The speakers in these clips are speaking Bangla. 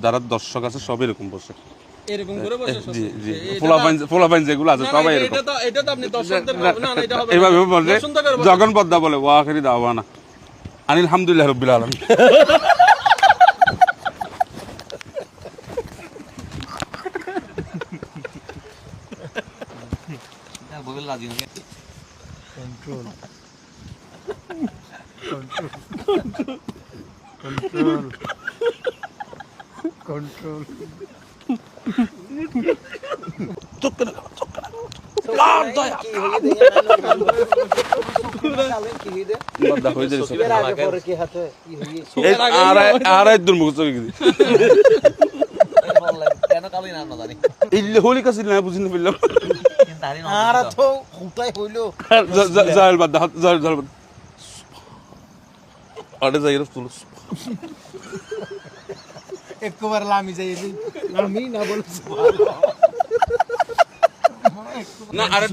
যারা দর্শক আছে সব এরকম বসে এরকম করে বসে জি জি পোলাপাইন যেগুলো আছে সবাই এরকম এটা তো আপনি দর্শকদের না না এটা হবে এইভাবে বলে যখন পদ্মা বলে ওয়া আখিরি দাওয়ানা আনিল হামদুলিল্লাহ রাব্বিল আলামিন Control. Control. হোলি কাছিল না বুঝিনি ফেললাম আর তো হুতাই হইলো জাল বাদ জাল জাল আরে যাই রসুল একবার লামি যাই লামি না বলছ না আরে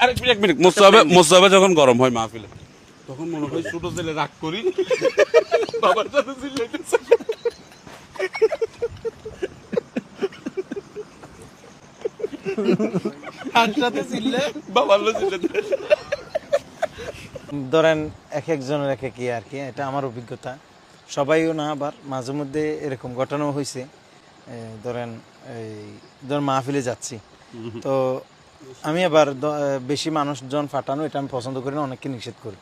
আরে এক মিনিট মুসাবে যখন গরম হয় মাহফিলে তখন মনে হয় ছোট ছেলে রাগ করি বাবার সাথে চিল্লাইতেছে ধরেন এক একজনের এক এক আর কি, এটা আমার অভিজ্ঞতা। সবাইও না, আবার মাঝে মধ্যে এরকম ঘটনাও হয়েছে। ধরেন মাহফিলে যাচ্ছি, তো আমি আবার বেশি মানুষজন ফাটানো এটা আমি পছন্দ করি না, অনেককে নিষেধ করি।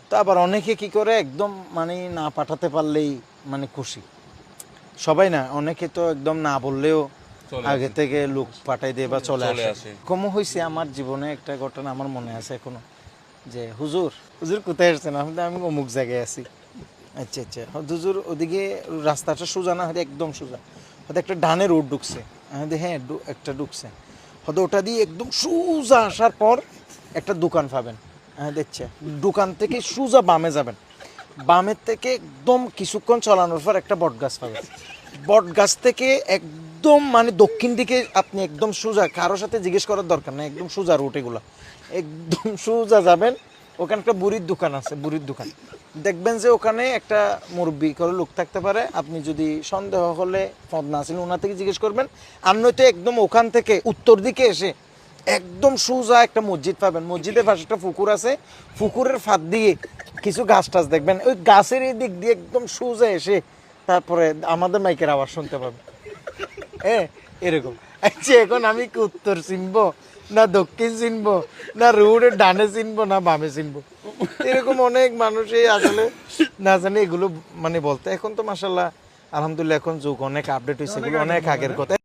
তো আবার অনেকে কি করে একদম মানে না পাঠাতে পারলেই মানে খুশি, সবাই না, অনেকে তো একদম না বললেও আগে থেকে লোক পাঠাই দিয়ে বা চলে আসে। কমও হয়েছে আমার জীবনে একটা ঘটনা আমার মনে আছে এখনো, যে হুজুর কোথায় আসছেন? আমি অমুক জায়গায় আছি। আচ্ছা আচ্ছা, হুজুর ওদিকে রাস্তাটা সোজা না, হয়তো একদম সোজা, হয়তো একটা ডানে রোড ঢুকছে। হ্যাঁ একটা ঢুকছে, হয়তো ওটা দিয়ে একদম সোজা আসার পর একটা দোকান পাবেন। হ্যাঁ দেখছে, দোকান থেকে সোজা বামে যাবেন, বামের থেকে একদম কিছুক্ষণ চলানোর পর একটা বট গাছ পাবেন। বট গাছ থেকে একদম মানে দক্ষিণ দিকে আপনি একদম সোজা, কারোর সাথে জিজ্ঞেস করার দরকার নেই, একদম সোজা রুট এগুলো, একদম সোজা যাবেন। ওখানে একটা বুড়ির দোকান আছে, বুড়ির দোকান দেখবেন যে ওখানে একটা মুরব্বি করে লোক থাকতে পারে। আপনি যদি সন্দেহ হলে পদ না ছিলেন ওনার থেকে জিজ্ঞেস করবেন। আর নয়তো একদম ওখান থেকে উত্তর দিকে এসে একদম সোজা একটা মসজিদ পাবেন, মসজিদের পাশে একটা পুকুর আছে, পুকুরের ফাঁদ দিয়ে কিছু গাছ টাছ দেখবেন, ওই গাছের এই দিক দিয়ে একদম সোজা এসে তারপরে আমাদের মাইকের আওয়াজ শুনতে পাবেন। হ্যাঁ এরকম। আচ্ছা, এখন আমি কি উত্তর চিনবো না দক্ষিণ চিনবো, না রোডের ডানে চিনবো না বামে চিনবো? এরকম অনেক মানুষই আসলে না জানে এগুলো মানে বলতে। এখন তো মাশাআল্লাহ আলহামদুলিল্লাহ এখন যুগ অনেক আপডেট হয়েছে, এগুলো অনেক আগের কথা।